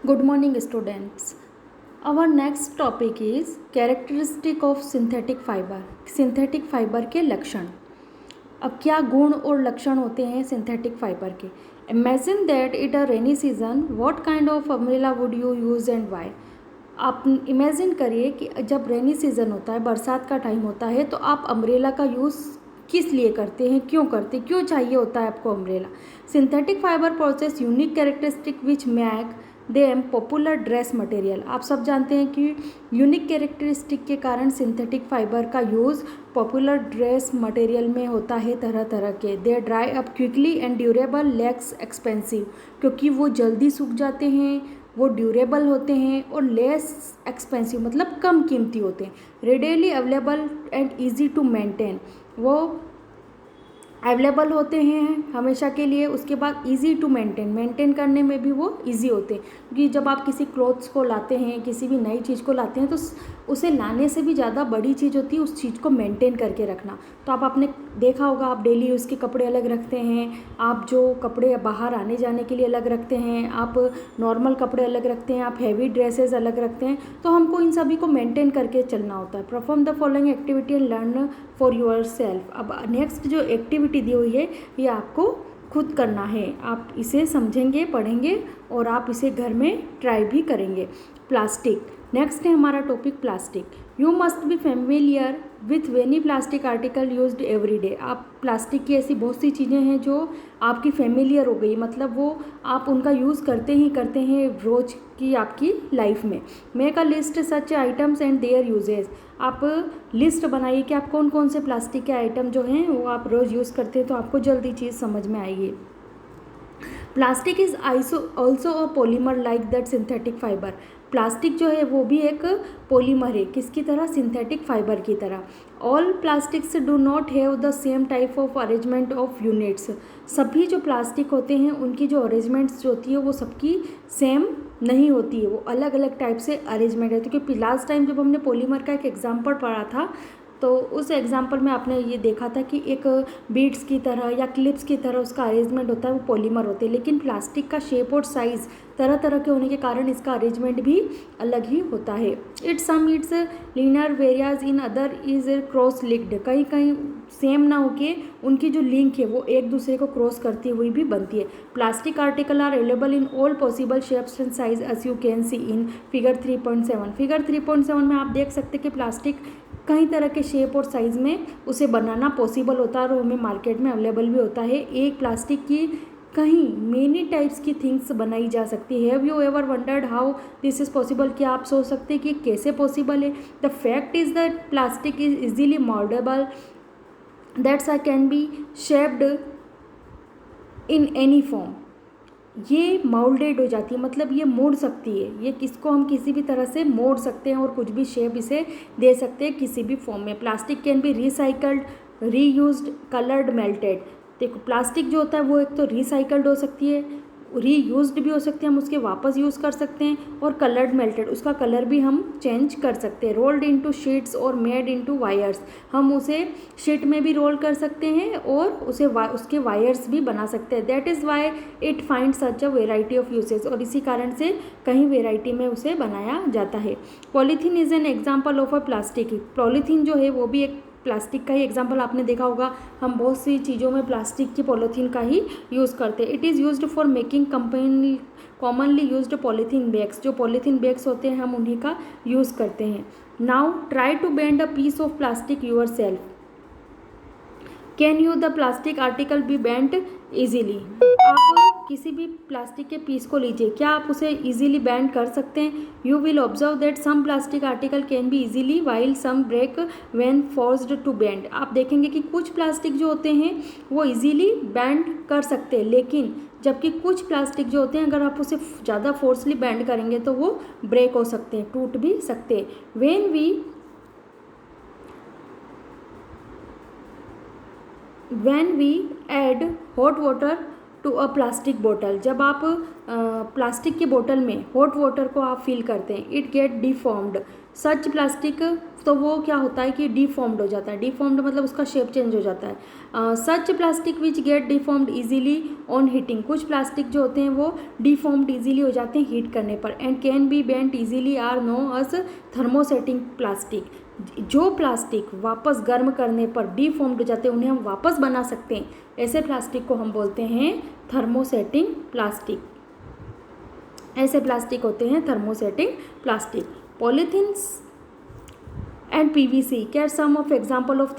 Good morning, students. Our next topic is characteristic of synthetic fiber. Synthetic fibre के लक्षण. अब क्या गुण और लक्षण होते हैं सिंथेटिक फाइबर के. Imagine that it a rainy season, what kind of umbrella would you use and why. आप इमेजिन करिए कि जब रेनी सीज़न होता है, बरसात का टाइम होता है, तो आप अम्ब्रेला का यूज़ किस लिए करते हैं, क्यों चाहिए होता है आपको umbrella. Synthetic fibre process unique characteristic which make them popular dress material. आप सब जानते हैं कि यूनिक कैरेक्टरिस्टिक के कारण सिंथेटिक फाइबर का यूज़ पॉपुलर ड्रेस मटेरियल में होता है तरह तरह के. They dry up quickly and durable, less expensive, क्योंकि वो जल्दी सूख जाते हैं, वो ड्यूरेबल होते हैं और लेस एक्सपेंसिव मतलब कम कीमती होते हैं. Readily available and easy to maintain, वो अवेलेबल होते हैं हमेशा के लिए. उसके बाद इजी टू मेंटेन करने में भी वो इजी होते हैं, क्योंकि जब आप किसी क्लोथ्स को लाते हैं, किसी भी नई चीज़ को लाते हैं, तो उसे लाने से भी ज़्यादा बड़ी चीज़ होती है उस चीज़ को मेंटेन करके रखना. तो आपने देखा होगा, आप डेली यूज़ के कपड़े अलग रखते हैं, आप जो कपड़े बाहर आने जाने के लिए अलग रखते हैं, आप नॉर्मल कपड़े अलग रखते हैं, आप हैवी ड्रेसेस अलग रखते हैं. तो हमको इन सभी को मेंटेन करके चलना होता है. Perform the following activity and learn for your self. अब नेक्स्ट जो एक्टिविटी दी हुई है ये आपको खुद करना है. आप इसे समझेंगे, पढ़ेंगे और आप इसे घर में ट्राई भी करेंगे. प्लास्टिक. नेक्स्ट है हमारा topic plastic. You must be familiar with many plastic article used every day. आप प्लास्टिक की ऐसी बहुत सी चीज़ें हैं जो आपकी फेमिलियर हो गई, मतलब वो आप उनका यूज़ करते हैं रोज़ की आपकी लाइफ में. Make a list such items and their uses. आप लिस्ट बनाइए कि आप कौन कौन से प्लास्टिक के आइटम जो हैं वो आप रोज़ यूज़ करते हैं, तो आपको जल्दी चीज़ समझ में आएगी. Plastic is also a polymer like that synthetic fibre. Plastic जो है वो भी एक पॉलीमर है, किसकी तरह, सिंथेटिक फाइबर की तरह. All plastics do not have the same type of arrangement of units. सभी जो प्लास्टिक होते हैं उनकी जो अरेंजमेंट्स जो होती है वो सबकी सेम नहीं होती है, वो अलग अलग टाइप से अरेंजमेंट है. क्योंकि लास्ट टाइम जब हमने पॉलीमर का एक एग्जाम्पल पढ़ा था, तो उस एग्जाम्पल में आपने ये देखा था कि एक बीड्स की तरह या क्लिप्स की तरह उसका अरेंजमेंट होता है, वो पॉलीमर होते हैं. लेकिन प्लास्टिक का शेप और साइज़ तरह तरह के होने के कारण इसका अरेंजमेंट भी अलग ही होता है. It's linear whereas in other is cross linked. कहीं कहीं सेम ना होके उनकी जो लिंक है वो एक दूसरे को क्रॉस करती हुई भी बनती है. Plastic article are available in all possible shapes and size as you can see in figure 3.7. Figure 3.7 में आप देख सकते हैं कि प्लास्टिक कई तरह के शेप और साइज़ में उसे बनाना पॉसिबल होता है और हमें मार्केट में अवेलेबल भी होता है. एक प्लास्टिक की कहीं मेनी टाइप्स की थिंग्स बनाई जा सकती है. Have you ever wondered how this is possible. क्या आप सोच सकते हैं कि कैसे पॉसिबल है. The fact is that plastic is easily mouldable, that's I can be shaped in any form. ये मोल्डेड हो जाती है, मतलब ये मोड़ सकती है, ये किसको हम किसी भी तरह से मोड़ सकते हैं और कुछ भी शेप इसे दे सकते हैं किसी भी फॉर्म में. Plastic can be recycled, reused, coloured, melted. देखो प्लास्टिक जो होता है वो एक तो रिसाइकल्ड हो सकती है, रीयूज्ड भी हो सकते हैं, हम उसके वापस यूज़ कर सकते हैं, और कलर्ड मेल्टेड, उसका कलर भी हम चेंज कर सकते हैं. रोल्ड इनटू शीट्स और मेड इनटू वायर्स. हम उसे शीट में भी रोल कर सकते हैं और उसे उसके वायर्स भी बना सकते हैं. That is why it find such a variety of usage. और इसी कारण से कहीं वेराइटी में उसे बनाया जाता है. Polythene is an example of a plastic. Polythene जो है वो भी एक प्लास्टिक का ही एग्जाम्पल. आपने देखा होगा हम बहुत सी चीज़ों में प्लास्टिक की पॉलीथीन का ही यूज़ करते हैं. It is used for making commonly used polythene bags. जो पॉलीथीन बैग्स होते हैं हम उन्हीं का यूज़ करते हैं. Now try to bend a piece of plastic yourself. Can you the plastic article be bent easily. आप किसी भी प्लास्टिक के पीस को लीजिए, क्या आप उसे ईजीली बेंड कर सकते हैं. You will observe that some plastic article can be easily while some break when forced to bend. आप देखेंगे कि कुछ प्लास्टिक जो होते हैं वो ईजीली बेंड कर सकते हैं, लेकिन जबकि कुछ प्लास्टिक जो होते हैं अगर आप उसे ज़्यादा फोर्सली बेंड करेंगे तो वो ब्रेक हो सकते हैं, टूट भी सकते हैं. when we add hot water to a plastic bottle. जब आप प्लास्टिक की बोतल में हॉट वाटर को आप फिल करते हैं, it get deformed. Such plastic तो वो क्या होता है कि डिफॉर्म्ड हो जाता है। डिफॉर्म्ड मतलब उसका शेप चेंज हो जाता है। Such plastic which get deformed easily on heating, कुछ प्लास्टिक जो होते हैं वो डिफॉर्म्ड इजीली हो जाते हैं हीट करने पर। And can be bent easily are known as thermosetting plastic, जो प्लास्टिक वापस गर्म करने पर डिफॉर्म्ड हो जाते हैं उन्हें हम वापस बना सकते हैं, ऐसे प्लास्टिक को हम बोलते हैं थर्मोसेटिंग प्लास्टिक। ऐसे प्लास्टिक होते हैं thermosetting plastic. Polythenes and PVC are some of example of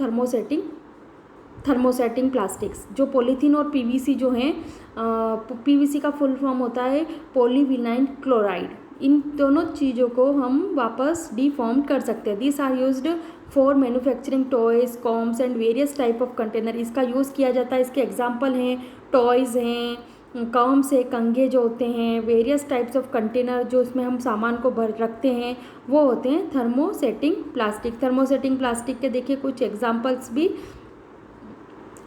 thermosetting plastics. जो पॉलीथीन और पीवीसी जो हैं, पीवीसी का फुल फॉर्म होता है पॉलीविनाइल क्लोराइड। इन दोनों चीज़ों को हम वापस डिफॉर्म कर सकते हैं। This are used for manufacturing toys, combs and various type of container. इसका यूज़ किया जाता है, इसके एग्जाम्पल हैं टॉयज़ हैं, कॉम्स है, कंघे जो होते हैं, वेरियस टाइप्स ऑफ कंटेनर जो उसमें हम सामान को भर रखते हैं, वो होते हैं थर्मोसेटिंग प्लास्टिक। थर्मोसेटिंग प्लास्टिक के देखिए कुछ एग्जाम्पल्स भी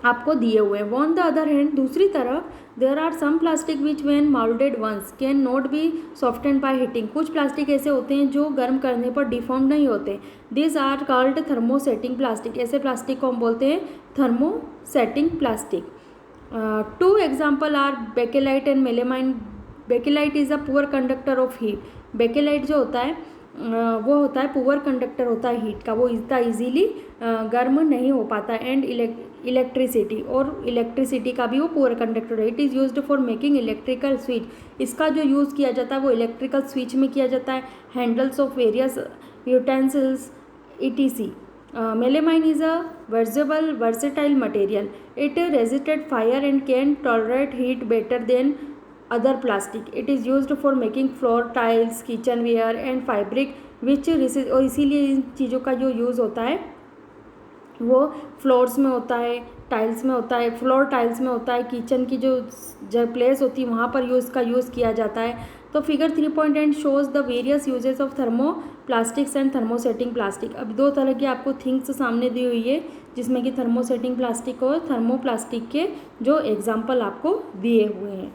आपको दिए हुए हैं। ऑन द अदर हैंड, दूसरी तरफ, there are some plastic which when moulded once can not be softened by heating. कुछ प्लास्टिक ऐसे होते हैं जो गर्म करने पर डिफॉर्म नहीं होते। This are called thermosetting plastic. ऐसे प्लास्टिक को हम बोलते हैं thermosetting plastic. Two example are bakelite and melamine. Bakelite is a poor conductor of heat. Bakelite जो होता है वो होता है पुअर कंडक्टर होता है हीट का, वो इतना ईजीली गर्म नहीं हो पाता। एंड इलेक्ट्रिसिटी, और इलेक्ट्रिसिटी का भी वो पुअर कंडक्टर है। It is used for making electrical switch. इसका जो यूज़ किया जाता है वो इलेक्ट्रिकल स्विच में किया जाता है। Handles of various utensils etc. Melamine is a versatile material. It resisted fire and can tolerate heat better than other plastic. It is used for making floor tiles, kitchenware and fabric which resist। और इसीलिए इन चीज़ों का जो use होता है वो floors में होता है, टाइल्स में होता है, फ्लोर टाइल्स में होता है, किचन की जो प्लेस होती है वहाँ पर इसका यूज़ किया जाता है। तो figure 3.8 shows the various uses of thermoplastics and thermosetting plastic. अब दो तरह की आपको थिंग्स सामने दी हुई है जिसमें कि थर्मोसेटिंग प्लास्टिक और थर्मोप्लास्टिक के जो एग्जाम्पल आपको दिए हुए हैं।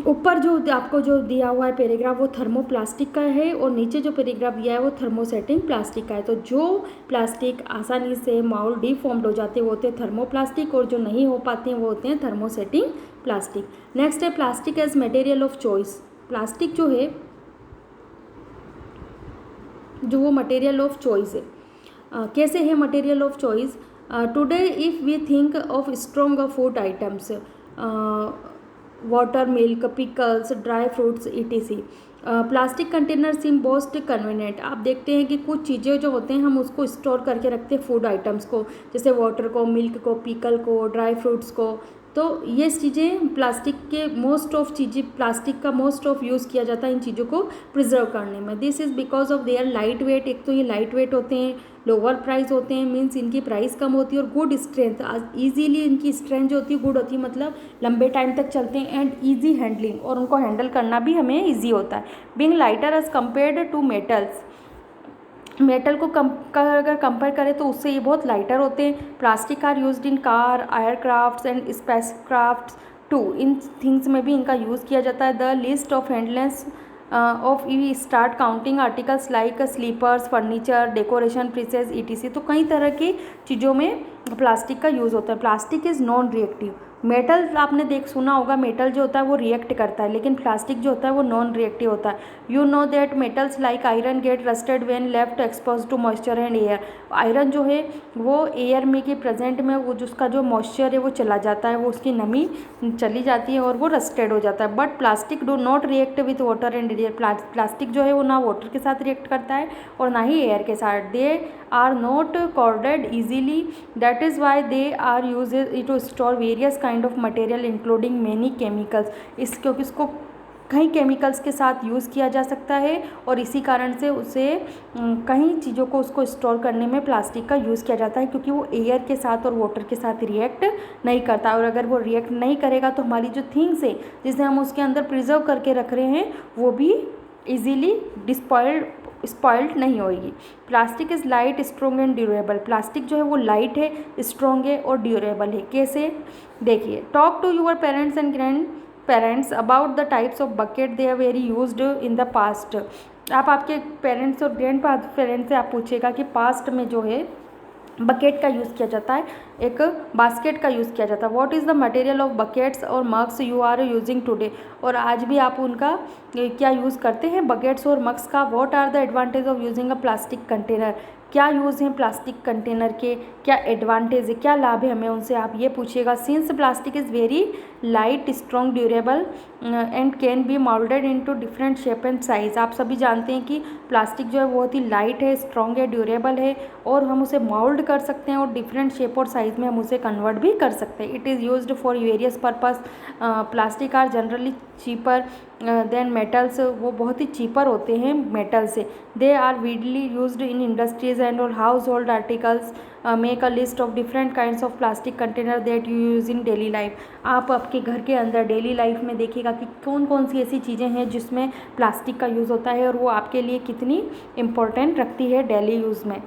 ऊपर जो आपको जो दिया हुआ है पैराग्राफ वो थर्मोप्लास्टिक का है और नीचे जो पैराग्राफ दिया है वो थर्मोसेटिंग प्लास्टिक का है। तो जो प्लास्टिक आसानी से मोल्ड डिफॉर्म्ड हो जाते हैं वो होते हैं थर्मोप्लास्टिक, और जो नहीं हो पाते हैं वो होते हैं थर्मोसेटिंग प्लास्टिक। नेक्स्ट है plastic as material of choice. Plastic जो है जो वो मटेरियल ऑफ चॉइस है। कैसे है material of choice? Today if we think of strong food items, water, milk, pickles, dry fruits etc. Plastic container seem most convenient. आप देखते हैं कि कुछ चीज़ें जो होते हैं हम उसको स्टोर करके रखते हैं फूड आइटम्स को, जैसे वाटर को, मिल्क को, पिकल को, ड्राई फ्रूट्स को। तो ये चीज़ें प्लास्टिक के मोस्ट ऑफ चीज़ें, प्लास्टिक का मोस्ट ऑफ यूज़ किया जाता है इन चीज़ों को प्रिजर्व करने में। This is because of their light weight. एक तो ये लाइट वेट होते हैं, लोअर प्राइस होते हैं, मीन्स इनकी प्राइस कम होती है, और गुड स्ट्रेंथ, ईजीली इनकी स्ट्रेंथ जो होती है गुड होती है, मतलब लंबे टाइम तक चलते हैं। एंड ईजी हैंडलिंग, और उनको हैंडल करना भी हमें ईजी होता है। Being lighter as compared to metals. Metal को अगर कंपेयर करें तो उससे ये बहुत लाइटर होते हैं। Plastic are used in car, aircrafts and spacecrafts too. इन थिंग्स में भी इनका यूज़ किया जाता है। The list of handless of we start counting articles like slippers, furniture, decoration pieces etc. तो कई तरह की चीज़ों में प्लास्टिक का यूज़ होता है। Plastic is non reactive. Metal आपने सुना होगा, मेटल जो होता है वो रिएक्ट करता है, लेकिन प्लास्टिक जो होता है वो नॉन रिएक्टिव होता है। You know that metals like iron get rusted when left expose to moisture and air. Iron जो है वो एयर में के प्रेजेंट में वो जिसका जो मॉइस्चर है वो चला जाता है, वो उसकी नमी चली जाती है और वो रस्टेड हो जाता है। But plastic do not react with water and air. Plastic जो है वो ना वाटर के साथ रिएक्ट करता है और ना ही एयर के साथ। They are not corroded easily, that is why they are use to store various kind of material including many chemicals. क्योंकि इसको कई केमिकल्स के साथ यूज़ किया जा सकता है और इसी कारण से उसे कई चीज़ों को उसको स्टोर करने में प्लास्टिक का यूज़ किया जाता है, क्योंकि वो एयर के साथ और वाटर के साथ रिएक्ट नहीं करता। और अगर वो रिएक्ट नहीं करेगा तो हमारी जो थिंग्स है जिसे हम उसके अंदर प्रिजर्व करके रख रहे हैं वो भी ईजीली स्पॉइल्ड नहीं होगी। Plastic is light, strong and durable. Plastic जो है वो लाइट है, स्ट्रॉन्ग है और ड्यूरेबल है। कैसे? देखिए, talk to your parents and grandparents about the types of bucket they are very used in the past. आप आपके पेरेंट्स और ग्रैंड पेरेंट्स से आप पूछिएगा कि पास्ट में जो है बकेट का यूज़ किया जाता है, एक बास्केट का यूज़ किया जाता है। What is the material of buckets और mugs you are using today, और आज भी आप उनका क्या यूज़ करते हैं बकेट्स और मग्स का। What are the advantage of using a plastic container, क्या यूज़ हैं प्लास्टिक कंटेनर के, क्या एडवांटेज है, क्या लाभ है हमें उनसे, आप ये पूछिएगा। Since plastic is very light, strong, durable and can be moulded into different shape and size. आप सभी जानते हैं कि प्लास्टिक जो है बहुत ही लाइट है, स्ट्रॉन्ग है, ड्यूरेबल है, और हम उसे मोल्ड कर सकते हैं और डिफरेंट शेप और साइज़ में हम उसे कन्वर्ट भी कर सकते हैं। It is used for various purpose. Plastic are generally cheaper than metals, वो बहुत ही चीपर होते हैं मेटल से। They are widely used in industries and और household articles. Make a list of different kinds of plastic container that you use in daily life. आप आपके घर के अंदर डेली लाइफ में देखिएगा कि कौन कौन सी ऐसी चीज़ें हैं जिसमें प्लास्टिक का यूज़ होता है और वो आपके लिए कितनी इम्पोर्टेंट रखती है डेली यूज़ में।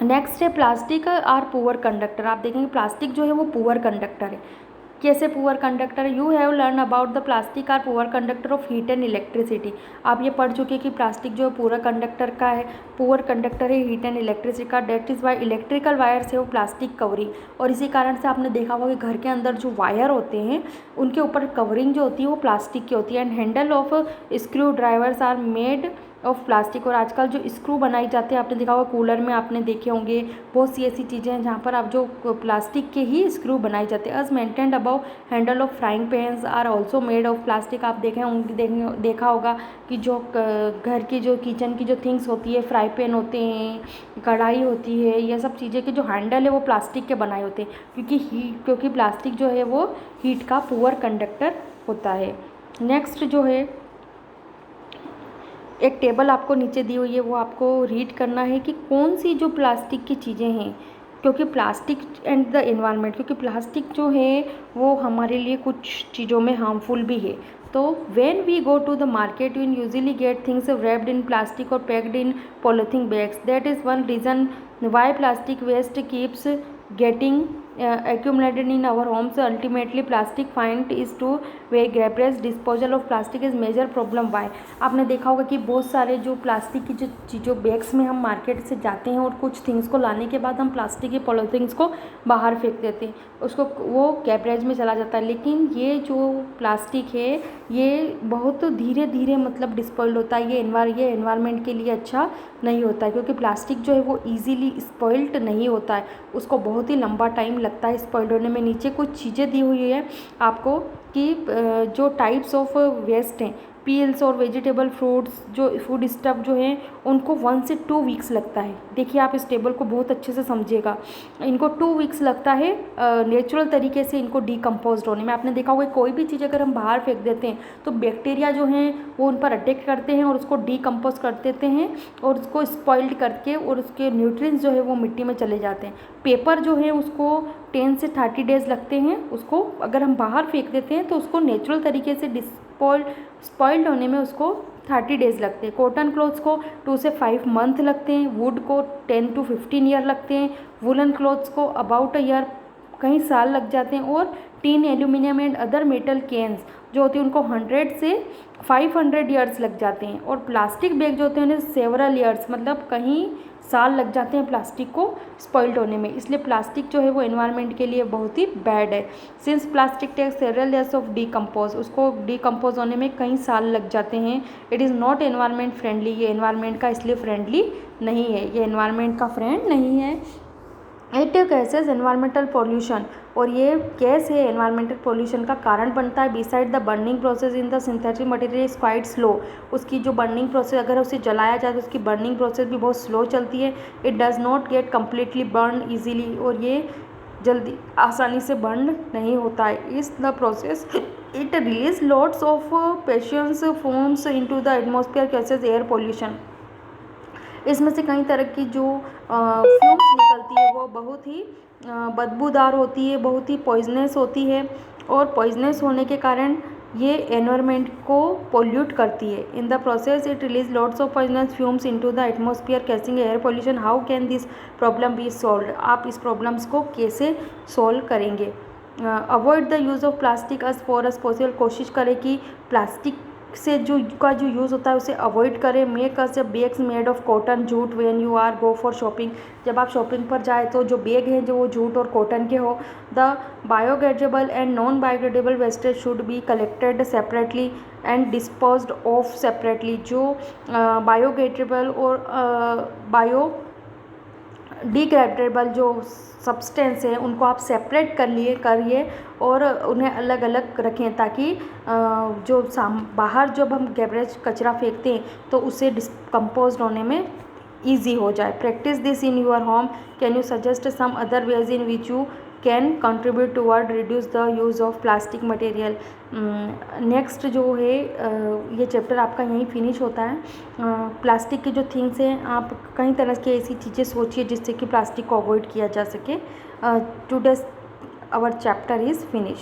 नेक्स्ट है प्लास्टिक आर पुअर कंडक्टर। आप देखेंगे प्लास्टिक जो है वो पुअर कंडक्टर है। कैसे poor conductor? You have learn about the plastic are poor conductor of heat and electricity. आप ये पढ़ चुके कि प्लास्टिक जो है पुअर कंडक्टर का है, पुअर कंडक्टर है हीट एंड इलेक्ट्रिसिटी का। That is why electrical wires है वो प्लास्टिक कवरिंग, और इसी कारण से आपने देखा होगा कि घर के अंदर जो वायर होते हैं उनके ऊपर कवरिंग जो होती है वो प्लास्टिक की होती है। And handle of screwdrivers are made of plastic. और आजकल जो स्क्रू बनाई जाते हैं आपने देखा होगा, कूलर में आपने देखे होंगे, बहुत सी ऐसी चीज़ें हैं जहाँ पर आप जो प्लास्टिक के ही स्क्रू बनाए जाते हैं। As mentioned above handle of frying pans are also made of plastic. आप देखें होंगे, देखा होगा कि जो घर की जो किचन की जो थिंग्स होती है, फ्राई पैन होते हैं, कढ़ाई होती है, ये सब चीज़ें के जो हैंडल है वो प्लास्टिक के बनाए होते हैं, क्योंकि प्लास्टिक जो है वो हीट का पुअर कंडक्टर होता है। नेक्स्ट जो है एक टेबल आपको नीचे दी हुई है, वो आपको रीड करना है कि कौन सी जो प्लास्टिक की चीज़ें हैं, क्योंकि प्लास्टिक एंड द एनवायरनमेंट, क्योंकि प्लास्टिक जो है वो हमारे लिए कुछ चीज़ों में हार्मफुल भी है। तो when we go to the market we usually get things wrapped in plastic or packed in polythene bags. That is one reason why plastic waste keeps getting accumulated in our homes. Ultimately plastic find is to where garbage disposal of plastic is major problem. Why? आपने देखा होगा कि बहुत सारे जो plastic की जो चीज़ों बैग्स में हम मार्केट से जाते हैं और कुछ थिंग्स को लाने के बाद हम प्लास्टिक के पॉलीथिंग्स को बाहर फेंक देते हैं, उसको वो गैबरेज में चला जाता है। लेकिन ये जो प्लास्टिक है ये बहुत धीरे धीरे मतलब डिस्पोल्ड होता है। ये एनवायरनमेंट के लिए अच्छा नहीं होता है, क्योंकि प्लास्टिक जो है वो ईजीली स्पॉइल्ड नहीं होता है, उसको बहुत ही लंबा टाइम लगता है स्पॉइल्ड होने में। नीचे कुछ चीज़ें दी हुई है आपको कि जो टाइप्स ऑफ वेस्ट हैं, पील्स और वेजिटेबल फ्रूट्स जो फूड स्टफ जो हैं उनको 1 से 2 वीक्स लगता है। देखिए आप इस टेबल को बहुत अच्छे से समझिएगा, इनको 2 वीक्स लगता है नेचुरल तरीके से इनको डीकम्पोज होने में। आपने देखा होगा कोई भी चीज़ अगर हम बाहर फेंक देते हैं तो बैक्टीरिया जो हैं वो उन पर अटैक करते हैं और उसको डीकम्पोज कर देते हैं और उसको स्पॉइल्ड करके और उसके न्यूट्रिएंट्स जो है वो मिट्टी में चले जाते हैं। पेपर जो है उसको 10 से 30 डेज़ लगते हैं, उसको अगर हम बाहर फेंक देते हैं तो उसको नेचुरल तरीके से स्पॉइल्ड होने में उसको 30 डेज़ लगते हैं। कॉटन क्लॉथ्स को 2 से 5 मंथ लगते हैं, वुड को 10 to 15 ईयर लगते हैं, वुलन क्लॉथ्स को अबाउट अ ईयर, कई साल लग जाते हैं, और tin, aluminium and other metal cans जो होती है उनको 100 से 500 ईयर्स लग जाते हैं, और प्लास्टिक बैग जो होते हैं उन्हें सेवरल ईयर्स मतलब कहीं साल लग जाते हैं प्लास्टिक को स्पॉइल्ड होने में। इसलिए प्लास्टिक जो है वो एनवायरनमेंट के लिए बहुत ही बैड है। Since plastic takes several years of decompose, उसको डीकम्पोज होने में कई साल लग जाते हैं। It is not environment friendly, ये एनवायरनमेंट का इसलिए फ्रेंडली नहीं है, ये एनवायरनमेंट का फ्रेंड नहीं है। इट गैसेज एनवायरमेंटल पॉल्यूशन, और ये गैस है एनवायरमेंटल पॉल्यूशन का कारण बनता है। Beside the burning process in the synthetic material is quite slow, उसकी जो बर्निंग प्रोसेस अगर उसे जलाया जाए तो उसकी बर्निंग प्रोसेस भी बहुत स्लो चलती है। It does not get completely burn easily, और ये जल्दी आसानी से बर्न नहीं होता है। इस the process it release lots of patience foams into the atmosphere cases air pollution. इसमें से कई तरह की जो फ्यूम्स निकलती है वो बहुत ही बदबूदार होती है, बहुत ही पॉइजनस होती है, और पॉइजनस होने के कारण ये एनवायरनमेंट को पोल्यूट करती है। In the process it release lots of poisonous fumes into the atmosphere causing air pollution. How can this problem be solve? आप इस प्रॉब्लम्स को कैसे सॉल्व करेंगे? Avoid the use of plastic as far as possible, कोशिश करें कि plastic से जो यूज़ होता है उसे अवॉइड करें। Make us bags made of cotton jute when you are go for shopping, जब आप शॉपिंग पर जाए तो जो बैग हैं जो वो जूट और कॉटन के हो। The biodegradable and non biodegradable wastage should be collected separately and disposed of separately, जो बायोडिग्रेडेबल और बायोडिग्रेडेबल जो सब्सटेंस है उनको आप सेपरेट करिए और उन्हें अलग अलग रखें, ताकि जो बाहर जब हम गैबरेज कचरा फेंकते हैं तो उसे डिस्कम्पोज होने में ईजी हो जाए। Practice this in your home, can you suggest some other ways in which you can contribute toward reduce the use of plastic material. Next जो है ये चैप्टर आपका यहीं फिनिश होता है। प्लास्टिक के जो थिंग्स हैं आप कई तरह की ऐसी चीज़ें सोचिए जिससे कि प्लास्टिक को अवॉइड किया जा सके। Today's our chapter is finish.